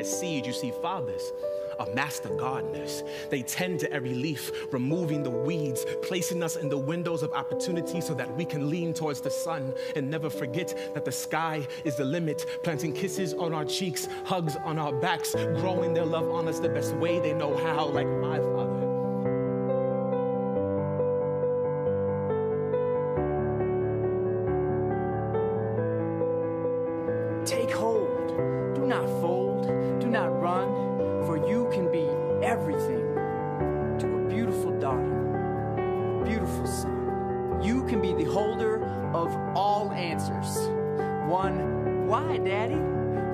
seed, you see fathers are master gardeners. They tend to every leaf, removing the weeds, placing us in the windows of opportunity so that we can lean towards the sun and never forget that the sky is the limit, planting kisses on our cheeks, hugs on our backs, growing their love on us the best way they know how, like my father. Take hold, do not fold, do not run, for you can be everything to a beautiful daughter, a beautiful son. You can be the holder of all answers. One, why, Daddy?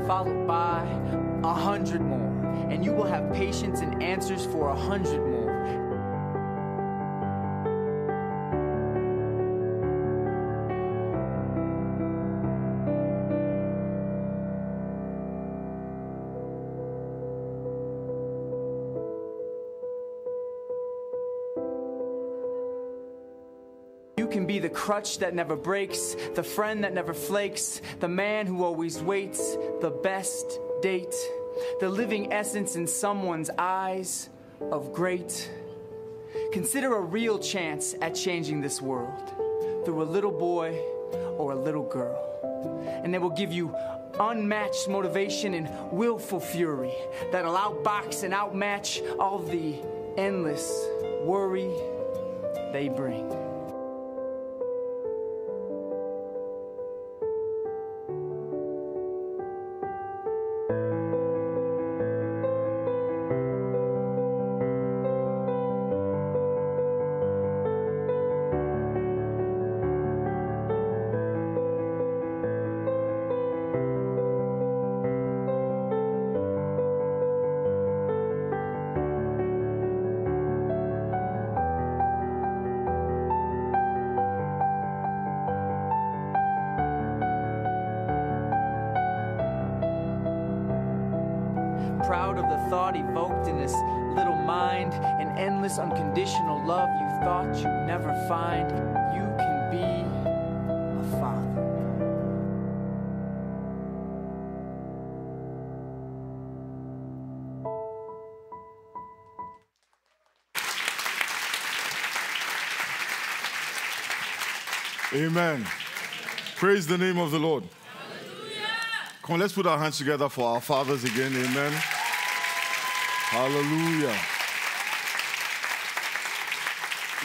Followed by 100 more, and you will have patience and answers for 100 more. You can be the crutch that never breaks, the friend that never flakes, the man who always waits, the best date, the living essence in someone's eyes of great. Consider a real chance at changing this world through a little boy or a little girl. And they will give you unmatched motivation and willful fury that'll outbox and outmatch all the endless worry they bring. Proud of the thought evoked in this little mind, an endless unconditional love you thought you'd never find. You can be a father. Amen. Praise the name of the Lord. Come on, let's put our hands together for our fathers again. Amen. Hallelujah.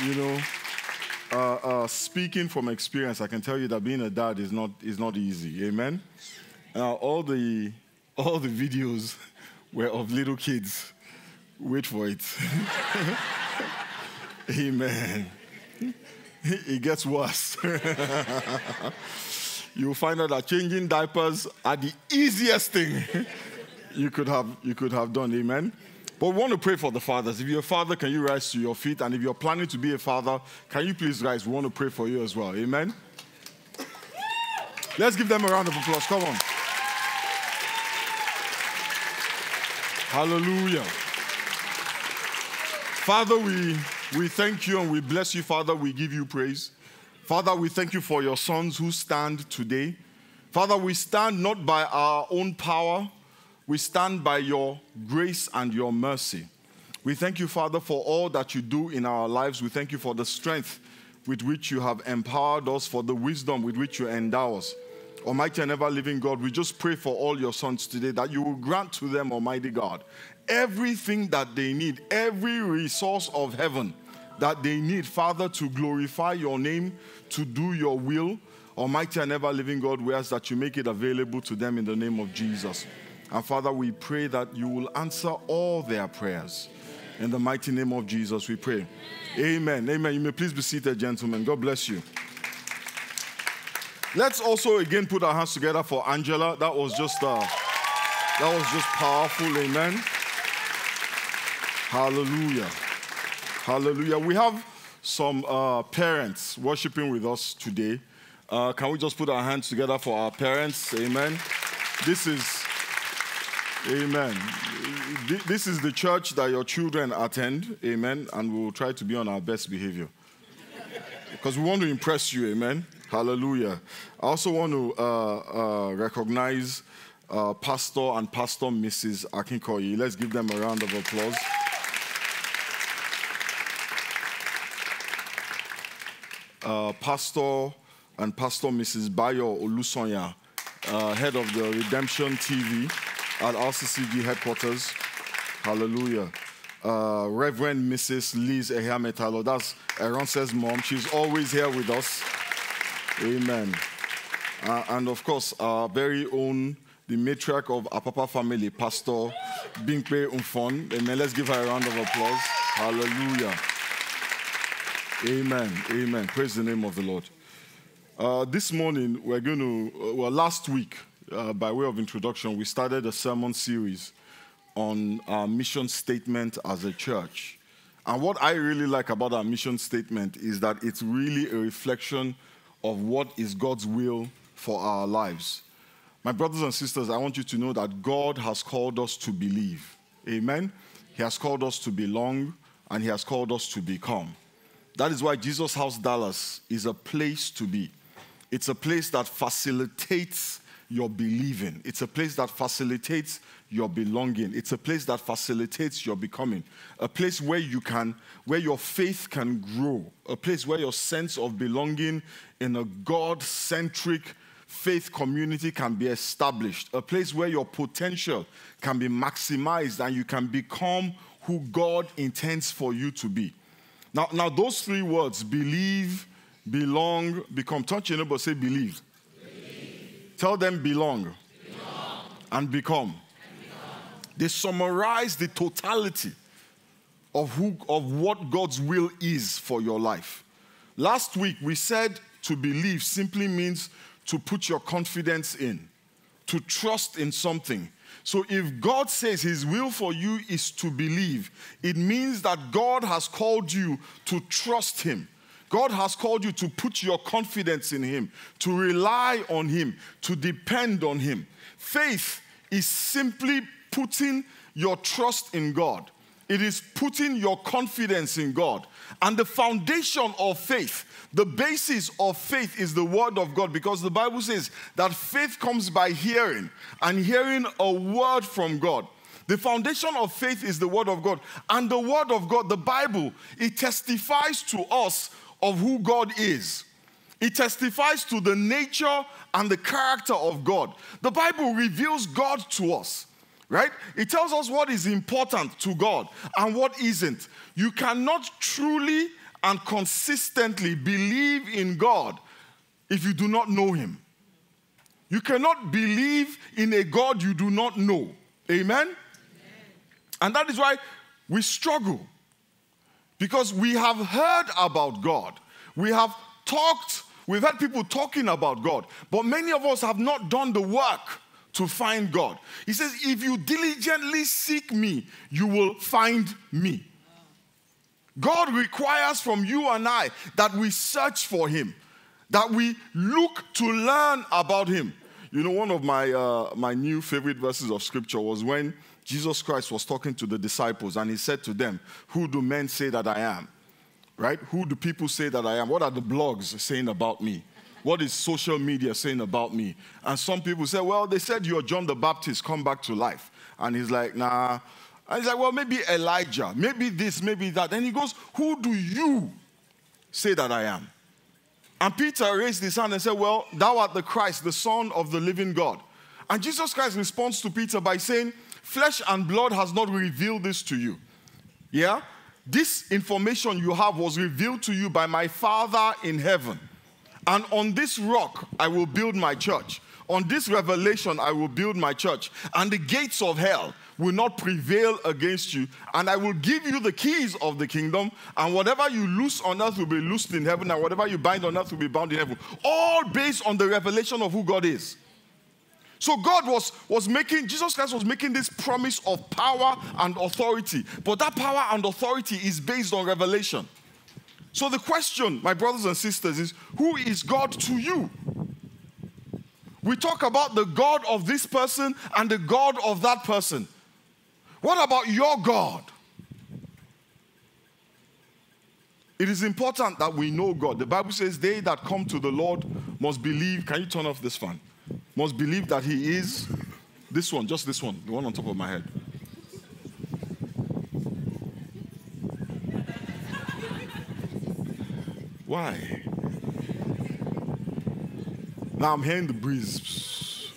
You know, speaking from experience, I can tell you that being a dad is not easy. Amen. All the videos were of little kids. Wait for it. Amen. It gets worse. You'll find out that changing diapers are the easiest thing you could have done. Amen. But we want to pray for the fathers. If you're a father, can you rise to your feet? And if you're planning to be a father, can you please rise? We want to pray for you as well. Amen. Let's give them a round of applause. Come on. Hallelujah. Father, we thank you and we bless you, Father. We give you praise. Father, we thank you for your sons who stand today. Father, we stand not by our own power. We stand by your grace and your mercy. We thank you, Father, for all that you do in our lives. We thank you for the strength with which you have empowered us, for the wisdom with which you endow us. Almighty and ever-living God, we just pray for all your sons today that you will grant to them, Almighty God, everything that they need, every resource of heaven that they need, Father, to glorify your name, to do your will. Almighty and ever-living God, we ask that you make it available to them in the name of Jesus. And Father, we pray that you will answer all their prayers. In the mighty name of Jesus, we pray. Amen. Amen. You may please be seated, gentlemen. God bless you. Let's also again put our hands together for Angela. That was just powerful. Amen. Hallelujah. Hallelujah. We have some parents worshiping with us today. Can we just put our hands together for our parents? Amen. Amen. This is the church that your children attend. Amen. And we will try to be on our best behavior, because we want to impress you. Amen. Hallelujah. I also want to recognize Pastor and Pastor Mrs. Akinkoyi. Let's give them a round of applause. Pastor and Pastor Mrs. Bayo Olusonya, head of the Redemption TV at RCCG headquarters. Hallelujah. Reverend Mrs. Liz Ehiametalo, that's Aaron's mom. She's always here with us. Amen. And of course, our very own, the matriarch of Apapa family, Pastor Binkpe Umfon. Amen. Let's give her a round of applause. Hallelujah. Amen. Amen. Praise the name of the Lord. This morning, we're going to, last week, by way of introduction, we started a sermon series on our mission statement as a church. And what I really like about our mission statement is that it's really a reflection of what is God's will for our lives. My brothers and sisters, I want you to know that God has called us to believe. Amen? He has called us to belong, and He has called us to become. That is why Jesus House Dallas is a place to be. It's a place that facilitates your believing. It's a place that facilitates your belonging. It's a place that facilitates your becoming. A place where where your faith can grow. A place where your sense of belonging in a God-centric faith community can be established. A place where your potential can be maximized and you can become who God intends for you to be. Now those three words, believe, belong, become. Touch your neighbor, say believe. Believe. Tell them belong. And become. They summarize the totality of what God's will is for your life. Last week, we said to believe simply means to put your confidence in, to trust in something. So if God says His will for you is to believe, it means that God has called you to trust Him. God has called you to put your confidence in Him, to rely on Him, to depend on Him. Faith is simply putting your trust in God. It is putting your confidence in God. And the foundation of faith, the basis of faith is the word of God, because the Bible says that faith comes by hearing, and hearing a word from God. The foundation of faith is the word of God. And the word of God, the Bible, it testifies to us of who God is. It testifies to the nature and the character of God. The Bible reveals God to us. Right? It tells us what is important to God and what isn't. You cannot truly and consistently believe in God if you do not know Him. You cannot believe in a God you do not know. Amen? And that is why we struggle. Because we have heard about God. We've had people talking about God. But many of us have not done the work to find God. He says, if you diligently seek me, you will find me. God requires from you and I that we search for Him, that we look to learn about Him. You know, one of my new favorite verses of scripture was when Jesus Christ was talking to the disciples, and He said to them, who do men say that I am? Right? Who do people say that I am? What are the blogs saying about me? What is social media saying about me? And some people say, well, they said you're John the Baptist, come back to life. And he's like, nah. And he's like, well, maybe Elijah, maybe this, maybe that. And he goes, who do you say that I am? And Peter raised his hand and said, well, thou art the Christ, the Son of the living God. And Jesus Christ responds to Peter by saying, flesh and blood has not revealed this to you. Yeah? This information you have was revealed to you by my Father in heaven. And on this rock, I will build my church. On this revelation, I will build my church. And the gates of hell will not prevail against you. And I will give you the keys of the kingdom. And whatever you loose on earth will be loosed in heaven. And whatever you bind on earth will be bound in heaven. All based on the revelation of who God is. So God Jesus Christ was making this promise of power and authority. But that power and authority is based on revelation. So the question, my brothers and sisters, is who is God to you? We talk about the God of this person and the God of that person. What about your God? It is important that we know God. The Bible says they that come to the Lord must believe. Can you turn off this fan? Must believe that He is This one, just this one, the one on top of my head. Why? Now I'm hearing the breeze.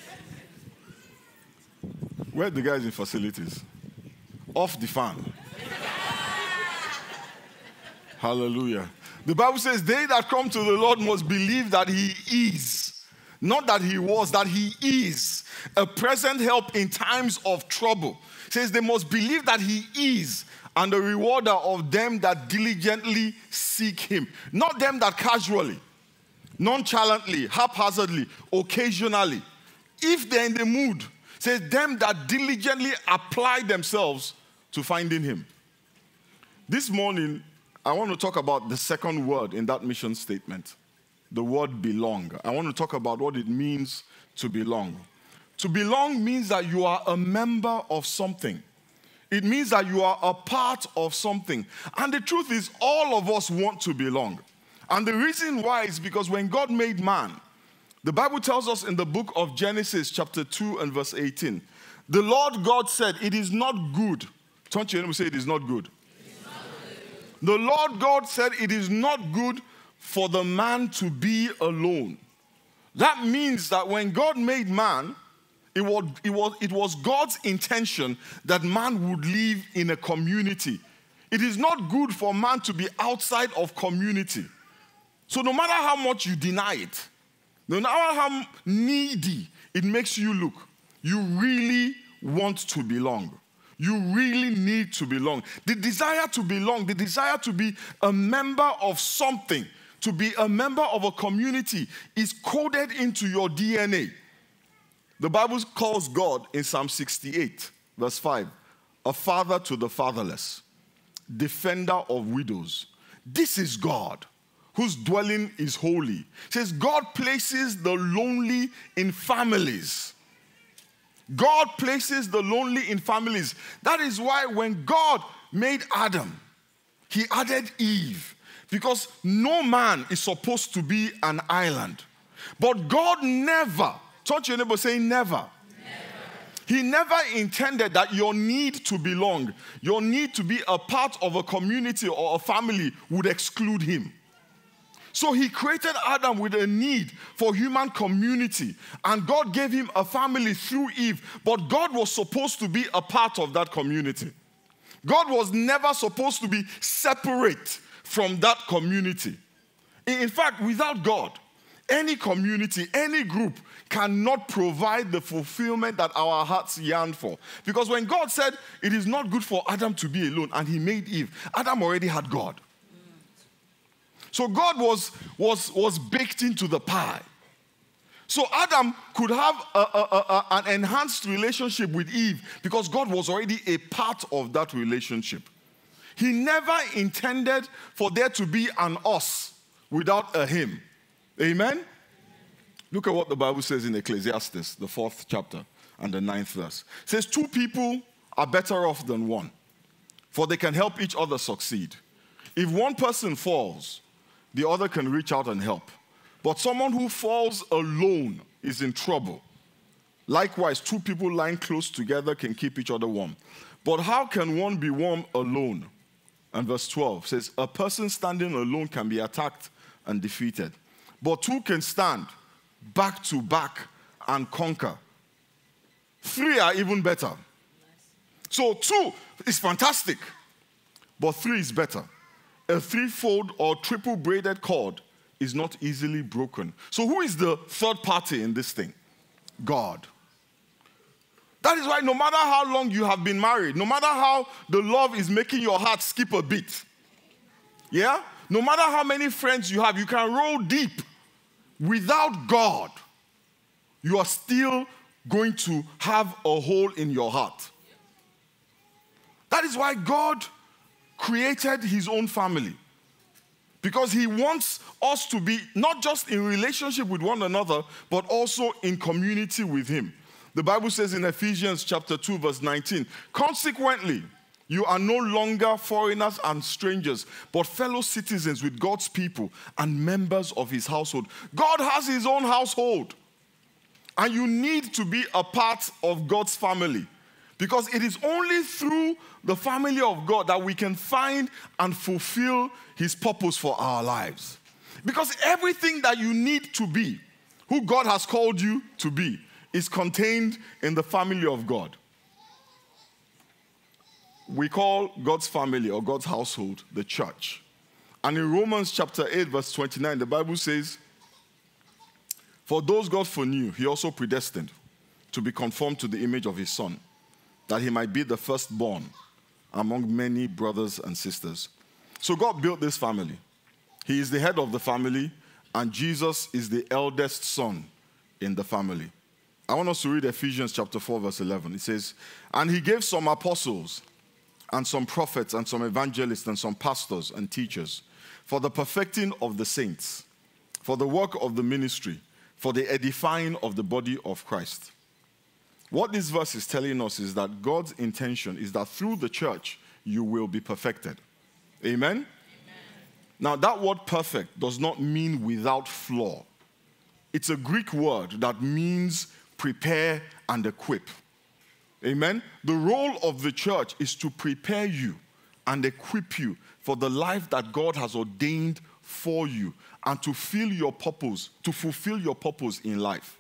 Where are the guys in facilities? Off the fan. Hallelujah. The Bible says, they that come to the Lord must believe that he is. Not that he was, that he is a present help in times of trouble. It says they must believe that he is, and the rewarder of them that diligently seek him. Not them that casually, nonchalantly, haphazardly, occasionally. If they're in the mood, it says them that diligently apply themselves to finding him. This morning, I want to talk about the second word in that mission statement. The word belong. I want to talk about what it means to belong. To belong means that you are a member of something. It means that you are a part of something. And the truth is, all of us want to belong. And the reason why is because when God made man, the Bible tells us in the book of Genesis chapter 2 and verse 18, the Lord God said, it is not good. Turn to your neighbor and say, it is not good. The Lord God said, it is not good for the man to be alone. That means that when God made man, it was God's intention that man would live in a community. It is not good for man to be outside of community. So no matter how much you deny it, no matter how needy it makes you look, you really want to belong. You really need to belong. The desire to belong, the desire to be a member of something, to be a member of a community is coded into your DNA. The Bible calls God in Psalm 68, verse 5, a father to the fatherless, defender of widows. This is God, whose dwelling is holy. It says God places the lonely in families. God places the lonely in families. That is why when God made Adam, he added Eve, because no man is supposed to be an island. But God never, touch your neighbor, say never. He never intended that your need to belong, your need to be a part of a community or a family would exclude him. So he created Adam with a need for human community, and God gave him a family through Eve, but God was supposed to be a part of that community. God was never supposed to be separate from that community. In fact, without God, any community, any group cannot provide the fulfillment that our hearts yearn for. Because when God said it is not good for Adam to be alone and he made Eve, Adam already had God. So God was baked into the pie. So Adam could have an enhanced relationship with Eve because God was already a part of that relationship. He never intended for there to be an us without a him. Amen? Look at what the Bible says in Ecclesiastes, the 4th chapter and the 9th verse. It says, 2 people are better off than one, for they can help each other succeed. If one person falls, the other can reach out and help. But someone who falls alone is in trouble. Likewise, 2 people lying close together can keep each other warm. But how can one be warm alone? And verse 12 says, a person standing alone can be attacked and defeated. But 2 can stand back to back and conquer. 3 are even better. So 2 is fantastic, but 3 is better. A threefold or triple braided cord is not easily broken. So who is the third party in this thing? God. That is why no matter how long you have been married, no matter how the love is making your heart skip a bit, yeah? No matter how many friends you have, you can roll deep. Without God, you are still going to have a hole in your heart. That is why God created his own family. Because he wants us to be not just in relationship with one another, but also in community with him. The Bible says in Ephesians chapter 2, verse 19, consequently, you are no longer foreigners and strangers, but fellow citizens with God's people and members of his household. God has his own household. And you need to be a part of God's family. Because it is only through the family of God that we can find and fulfill his purpose for our lives. Because everything that you need to be, who God has called you to be, is contained in the family of God. We call God's family or God's household the church. And in Romans chapter 8, verse 29, the Bible says, "For those God foreknew, he also predestined to be conformed to the image of his Son, that he might be the firstborn among many brothers and sisters." So God built this family. He is the head of the family, and Jesus is the eldest son in the family. I want us to read Ephesians chapter 4, verse 11. It says, "And he gave some apostles, and some prophets, and some evangelists, and some pastors and teachers, for the perfecting of the saints, for the work of the ministry, for the edifying of the body of Christ." What this verse is telling us is that God's intention is that through the church, you will be perfected. Amen? Amen. Now, that word perfect does not mean without flaw. It's a Greek word that means prepare and equip. Amen? The role of the church is to prepare you and equip you for the life that God has ordained for you and to fulfill your purpose in life.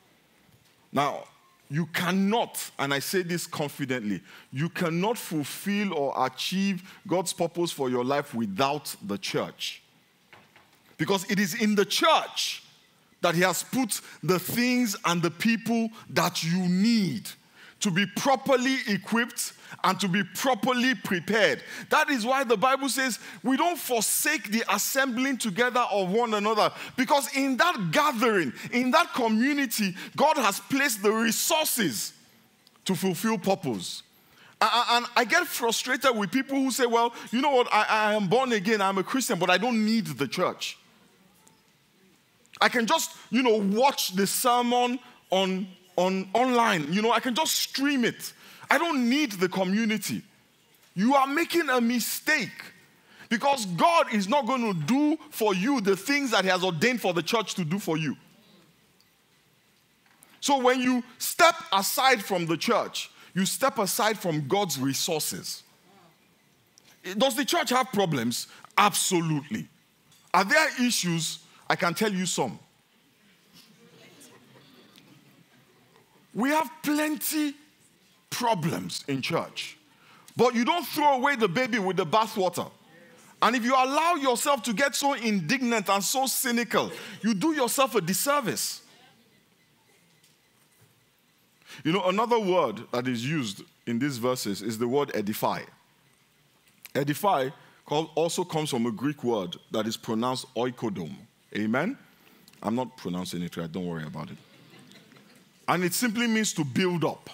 Now, you cannot, and I say this confidently, you cannot fulfill or achieve God's purpose for your life without the church. Because it is in the church that he has put the things and the people that you need to be properly equipped and to be properly prepared. That is why the Bible says we don't forsake the assembling together of one another, because in that gathering, in that community, God has placed the resources to fulfill purpose. And I get frustrated with people who say, well, you know what, I am born again, I'm a Christian, but I don't need the church. I can just, watch the sermon online. I can just stream it. I don't need the community. You are making a mistake, because God is not going to do for you the things that he has ordained for the church to do for you. So when you step aside from the church, you step aside from God's resources. Does the church have problems? Absolutely. Are there issues? I can tell you some. We have plenty problems in church, but you don't throw away the baby with the bathwater. And if you allow yourself to get so indignant and so cynical, you do yourself a disservice. Another word that is used in these verses is the word edify. Edify also comes from a Greek word that is pronounced oikodom. Amen? I'm not pronouncing it right, don't worry about it. And it simply means to build up.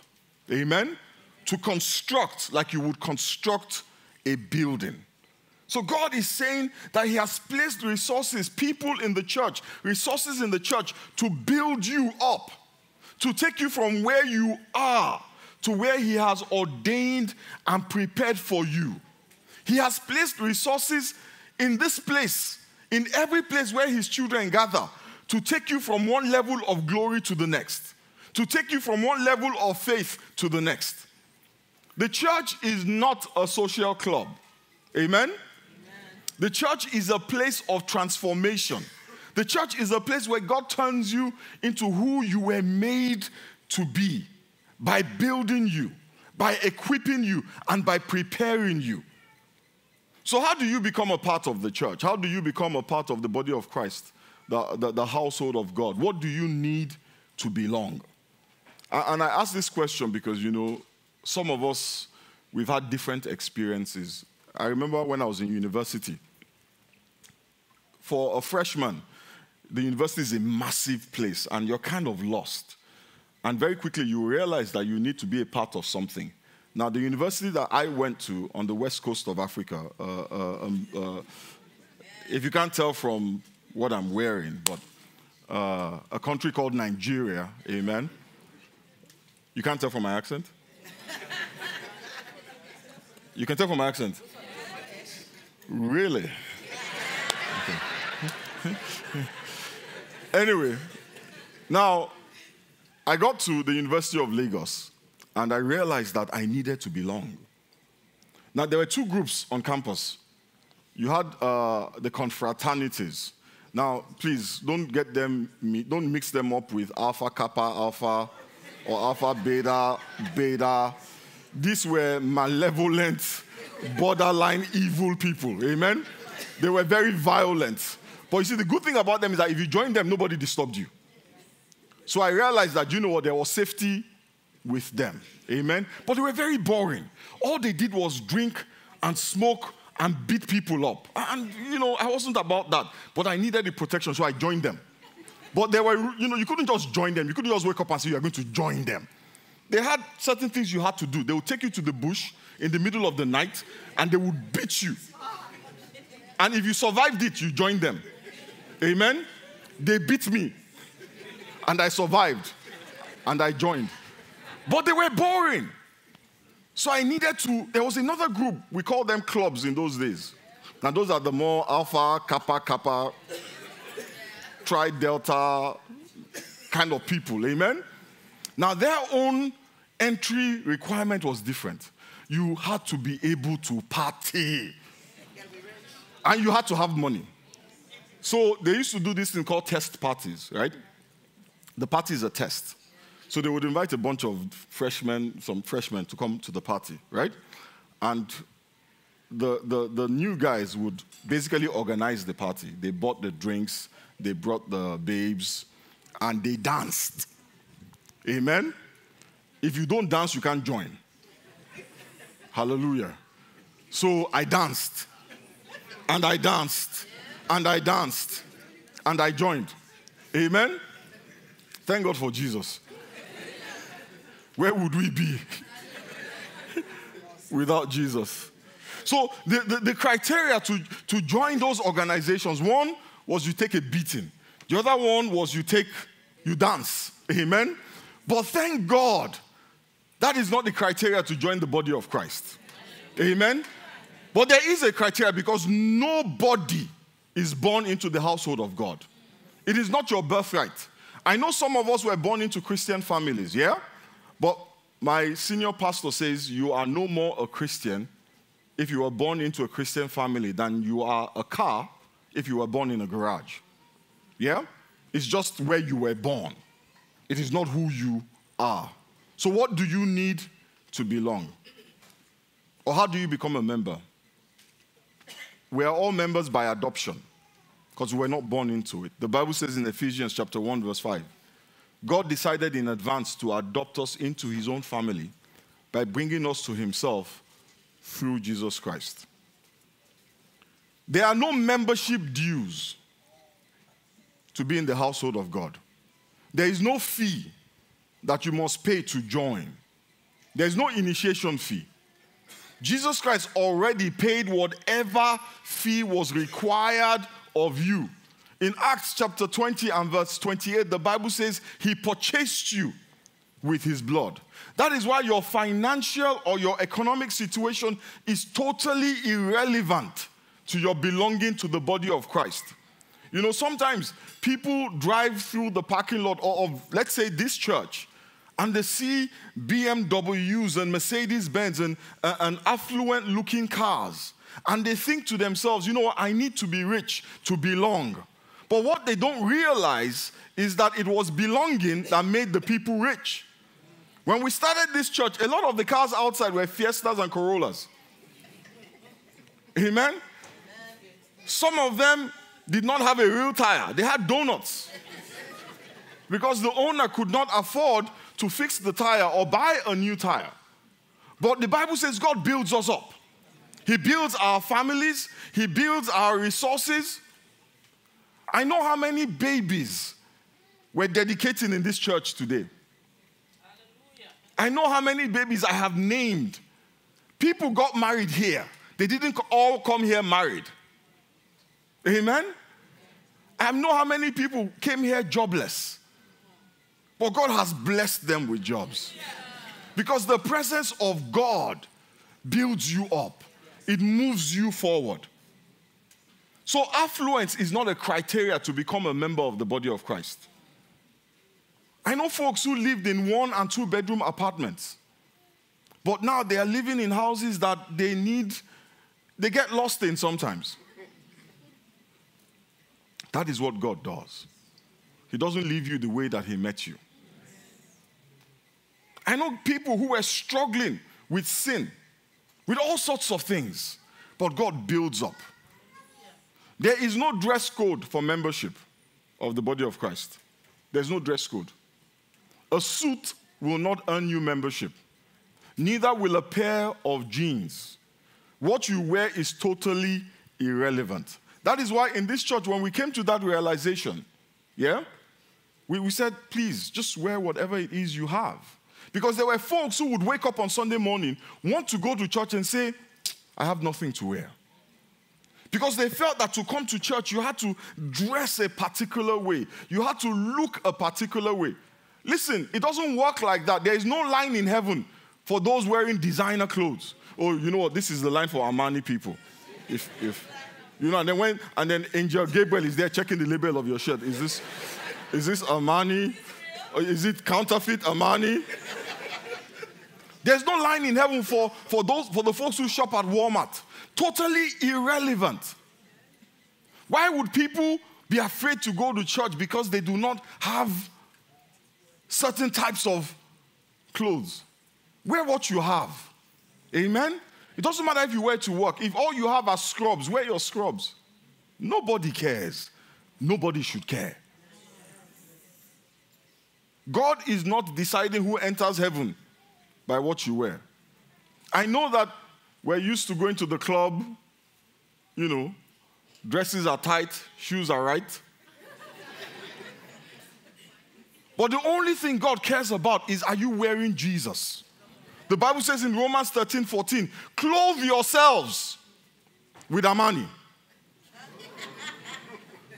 Amen? To construct like you would construct a building. So God is saying that he has placed resources, people in the church, resources in the church to build you up, to take you from where you are to where he has ordained and prepared for you. He has placed resources in this place, in every place where his children gather, to take you from one level of glory to the next, to take you from one level of faith to the next. The church is not a social club. Amen? Amen? The church is a place of transformation. The church is a place where God turns you into who you were made to be by building you, by equipping you, and by preparing you. So how do you become a part of the church? How do you become a part of the body of Christ, the household of God? What do you need to belong? And I ask this question because, some of us, we've had different experiences. I remember when I was in university. For a freshman, the university is a massive place, and you're kind of lost. And very quickly, you realize that you need to be a part of something. Now, the university that I went to on the west coast of Africa, if you can't tell from what I'm wearing, but a country called Nigeria, amen? You can't tell from my accent? You can tell from my accent? Really? Okay. Anyway, now, I got to the University of Lagos, and I realized that I needed to belong. Now, there were two groups on campus. You had the confraternities. Now, please, don't mix them up with Alpha, Kappa, Alpha, or Alpha, Beta, Beta. These were malevolent, borderline evil people, amen? They were very violent. But you see, the good thing about them is that if you joined them, nobody disturbed you. So I realized that, you know what, there was safety with them, amen? But they were very boring. All they did was drink and smoke and beat people up. And, you know, I wasn't about that. But I needed the protection, so I joined them. But they were, you know, you couldn't just join them. You couldn't just wake up and say you're going to join them. They had certain things you had to do. They would take you to the bush in the middle of the night, and they would beat you. And if you survived it, you joined them. Amen? They beat me. And I survived. And I joined. But they were boring. So I needed to, there was another group, we called them clubs in those days. Now those are the more Alpha, Kappa, Tri, Delta kind of people, amen? Now their own entry requirement was different. You had to be able to party. And you had to have money. So they used to do this thing called test parties, right? The party is a test. So they would invite a bunch of some freshmen to come to the party, right? And the new guys would basically organize the party. They bought the drinks, they brought the babes, and they danced. Amen? If you don't dance, you can't join. Hallelujah. So I danced, and I danced, and I danced, and I joined. Amen? Thank God for Jesus. Where would we be without Jesus? So the criteria to join those organizations, one was you take a beating. The other one was you dance. Amen? But thank God, that is not the criteria to join the body of Christ. Amen? But there is a criteria because nobody is born into the household of God. It is not your birthright. I know some of us were born into Christian families, yeah? But my senior pastor says you are no more a Christian if you were born into a Christian family than you are a car if you were born in a garage. Yeah? It's just where you were born. It is not who you are. So what do you need to belong? Or how do you become a member? We are all members by adoption because we were not born into it. The Bible says in Ephesians chapter 1 verse 5, God decided in advance to adopt us into his own family by bringing us to himself through Jesus Christ. There are no membership dues to be in the household of God. There is no fee that you must pay to join. There is no initiation fee. Jesus Christ already paid whatever fee was required of you. In Acts chapter 20 and verse 28, the Bible says he purchased you with his blood. That is why your financial or your economic situation is totally irrelevant to your belonging to the body of Christ. You know, sometimes people drive through the parking lot of, let's say, this church, and they see BMWs and Mercedes-Benz and affluent-looking cars. And they think to themselves, you know what, I need to be rich to belong. But what they don't realize is that it was belonging that made the people rich. When we started this church, a lot of the cars outside were Fiestas and Corollas. Amen? Some of them did not have a real tire. They had donuts. Because the owner could not afford to fix the tire or buy a new tire. But the Bible says God builds us up. He builds our families. He builds our resources. I know how many babies we're dedicating in this church today. Hallelujah. I know how many babies I have named. People got married here. They didn't all come here married. Amen? I know how many people came here jobless. But God has blessed them with jobs. Because the presence of God builds you up. It moves you forward. So affluence is not a criteria to become a member of the body of Christ. I know folks who lived in 1 and 2 bedroom apartments, but now they are living in houses that they get lost in sometimes. That is what God does. He doesn't leave you the way that he met you. I know people who were struggling with sin, with all sorts of things, but God builds up. There is no dress code for membership of the body of Christ. There's no dress code. A suit will not earn you membership. Neither will a pair of jeans. What you wear is totally irrelevant. That is why in this church, when we came to that realization, we said, please, just wear whatever it is you have. Because there were folks who would wake up on Sunday morning, want to go to church and say, I have nothing to wear. Because they felt that to come to church, you had to dress a particular way. You had to look a particular way. Listen, it doesn't work like that. There is no line in heaven for those wearing designer clothes. Oh, you know what? This is the line for Armani people. If you know, and then Angel Gabriel is there checking the label of your shirt. Is this Armani? Or is it counterfeit Armani? There's no line in heaven for the folks who shop at Walmart. Totally irrelevant. Why would people be afraid to go to church because they do not have certain types of clothes? Wear what you have. Amen? It doesn't matter if you wear to work. If all you have are scrubs, wear your scrubs. Nobody cares. Nobody should care. God is not deciding who enters heaven by what you wear. I know that we're used to going to the club, you know, dresses are tight, shoes are right. But the only thing God cares about is, are you wearing Jesus? The Bible says in Romans 13:14, clothe yourselves with Armani.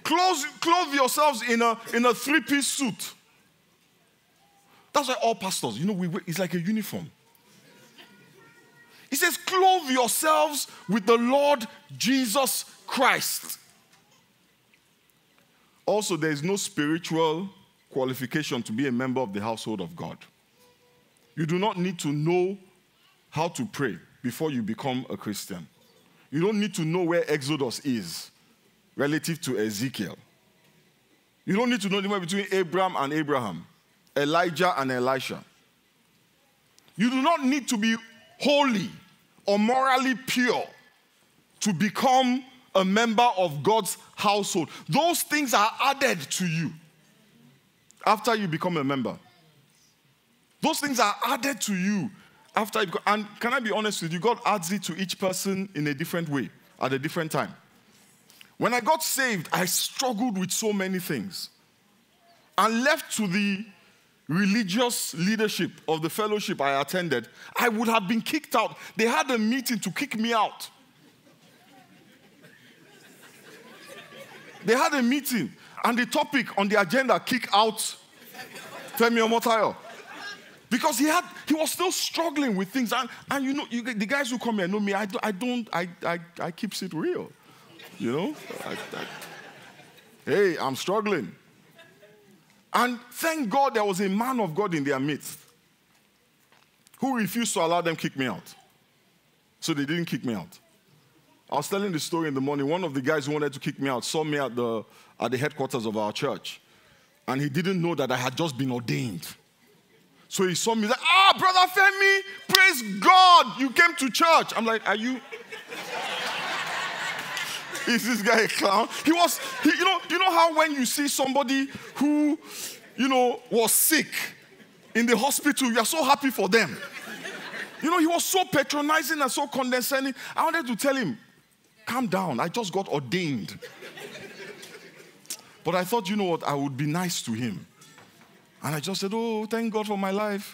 Clothe yourselves in a 3-piece suit. That's why all pastors, you know, it's like a uniform. He says, clothe yourselves with the Lord Jesus Christ. Also, there is no spiritual qualification to be a member of the household of God. You do not need to know how to pray before you become a Christian. You don't need to know where Exodus is relative to Ezekiel. You don't need to know the difference between Abraham and Abraham, Elijah and Elisha. You do not need to be holy or morally pure to become a member of God's household. Those things are added to you after you become a member. Those things are added to you after you become, and can I be honest with you, God adds it to each person in a different way at a different time. When I got saved, I struggled with so many things and left to the religious leadership of the fellowship I attended, I would have been kicked out. They had a meeting to kick me out. They had a meeting, and the topic on the agenda, kick out Femi Omotayo. Because he was still struggling with things. And you know, the guys who come here know me, I keep it real. You know? Hey, I'm struggling. And thank God there was a man of God in their midst who refused to allow them kick me out. So they didn't kick me out. I was telling the story in the morning. One of the guys who wanted to kick me out saw me at the headquarters of our church. And he didn't know that I had just been ordained. So he saw me like, Brother Femi, praise God, you came to church. I'm like, are you? Is this guy a clown? You know how when you see somebody who, was sick in the hospital, you are so happy for them. You know, he was so patronizing and so condescending. I wanted to tell him, calm down, I just got ordained. But I thought, you know what, I would be nice to him. And I just said, oh, thank God for my life.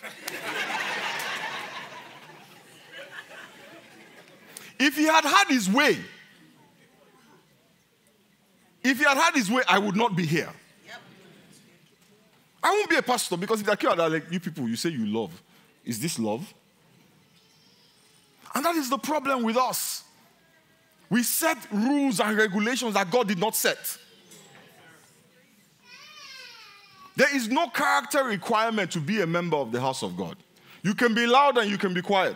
If he had had his way, I would not be here. Yep. I won't be a pastor because if they're cute, they're like, you people, you say you love. Is this love? And that is the problem with us. We set rules and regulations that God did not set. There is no character requirement to be a member of the house of God. You can be loud and you can be quiet.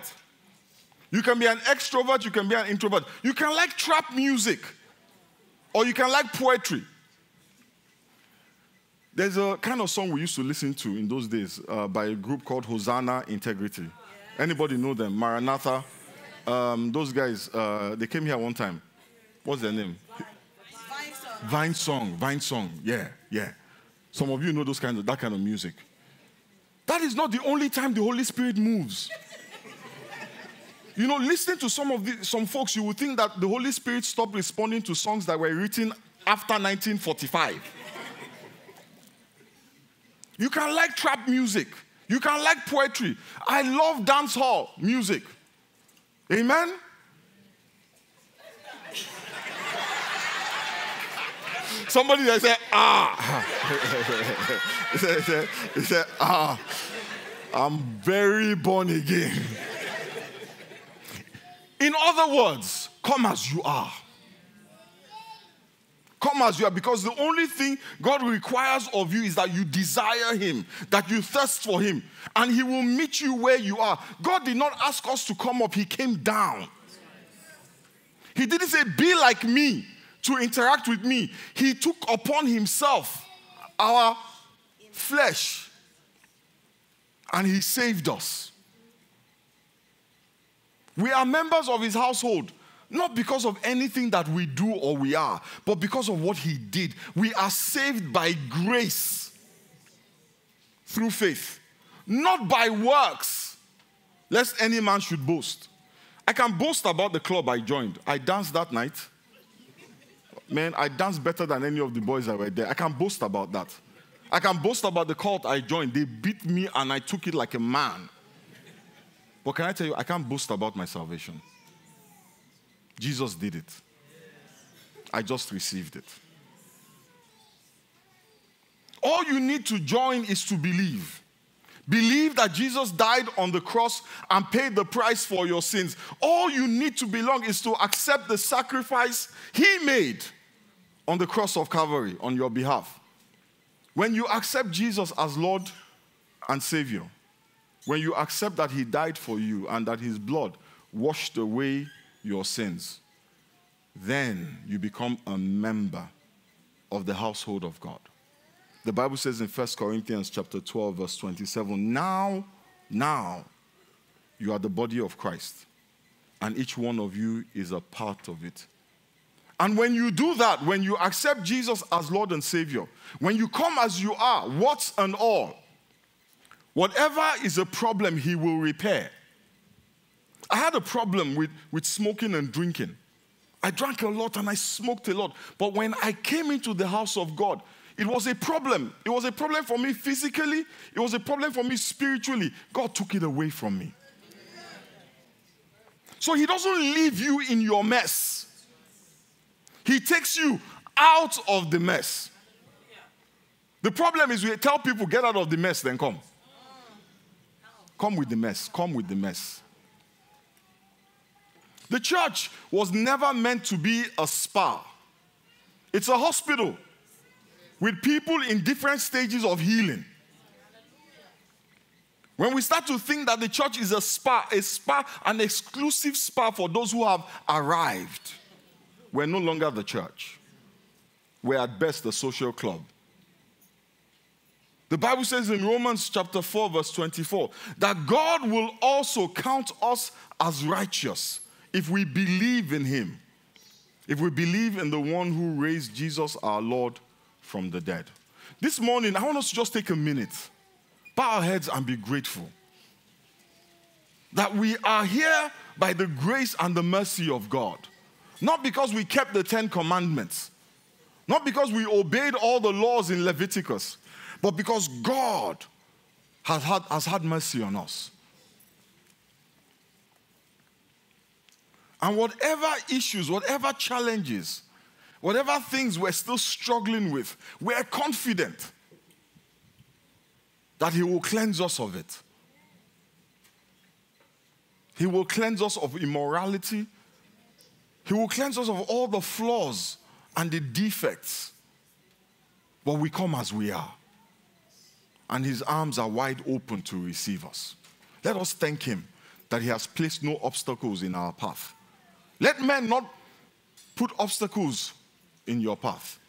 You can be an extrovert, you can be an introvert. You can like trap music, or you can like poetry. There's a kind of song we used to listen to in those days by a group called Hosanna Integrity. Anybody know them? Maranatha. Those guys, they came here one time. What's their name? Vine Song. Yeah. Some of you know that kind of music. That is not the only time the Holy Spirit moves. You know, listening to some folks, you would think that the Holy Spirit stopped responding to songs that were written after 1945. You can like trap music. You can like poetry. I love dance hall music. Amen? Somebody that said, he said, I'm very born again. In other words, come as you are. Come as you are, because the only thing God requires of you is that you desire him, that you thirst for him, and he will meet you where you are. God did not ask us to come up, he came down. He didn't say, be like me, to interact with me. He took upon himself our flesh, and he saved us. We are members of his household, not because of anything that we do or we are, but because of what he did. We are saved by grace through faith, not by works, lest any man should boast. I can boast about the club I joined. I danced that night. Man, I danced better than any of the boys that were there. I can boast about that. I can boast about the cult I joined. They beat me and I took it like a man. But can I tell you, I can't boast about my salvation. Jesus did it. I just received it. All you need to join is to believe. Believe that Jesus died on the cross and paid the price for your sins. All you need to belong is to accept the sacrifice he made on the cross of Calvary on your behalf. When you accept Jesus as Lord and Savior, when you accept that he died for you and that his blood washed away your sins, then you become a member of the household of God. The Bible says in 1 Corinthians chapter 12, verse 27, now you are the body of Christ, and each one of you is a part of it. And when you do that, when you accept Jesus as Lord and Savior, when you come as you are, warts and all, whatever is a problem, he will repair. I had a problem with smoking and drinking. I drank a lot and I smoked a lot. But when I came into the house of God, it was a problem. It was a problem for me physically. It was a problem for me spiritually. God took it away from me. So he doesn't leave you in your mess. He takes you out of the mess. The problem is we tell people, get out of the mess, then come. Come with the mess. Come with the mess. The church was never meant to be a spa. It's a hospital with people in different stages of healing. When we start to think that the church is a spa, an exclusive spa for those who have arrived, we're no longer the church. We're at best a social club. The Bible says in Romans chapter 4, verse 24, that God will also count us as righteous if we believe in him. If we believe in the one who raised Jesus our Lord from the dead. This morning, I want us to just take a minute, bow our heads and be grateful that we are here by the grace and the mercy of God. Not because we kept the 10 commandments, not because we obeyed all the laws in Leviticus, but because God has had mercy on us. And whatever issues, whatever challenges, whatever things we're still struggling with, we're confident that he will cleanse us of it. He will cleanse us of immorality. He will cleanse us of all the flaws and the defects. But we come as we are. and his arms are wide open to receive us. Let us thank him that he has placed no obstacles in our path. Let men not put obstacles in your path.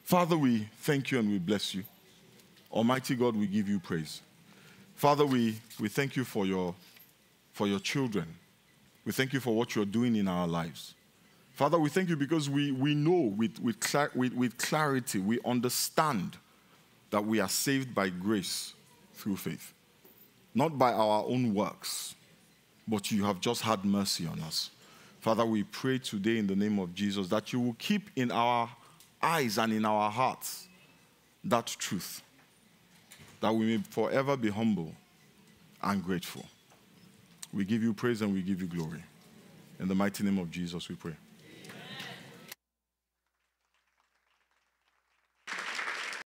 Father, we thank you and we bless you. Almighty God, we give you praise. Father, we thank you for your children. We thank you for what you're doing in our lives. Father, we thank you because we know with clarity, we understand that we are saved by grace through faith. Not by our own works, but you have just had mercy on us. Father, we pray today in the name of Jesus that you will keep in our eyes and in our hearts that truth, that we may forever be humble and grateful. We give you praise and we give you glory. In the mighty name of Jesus we pray.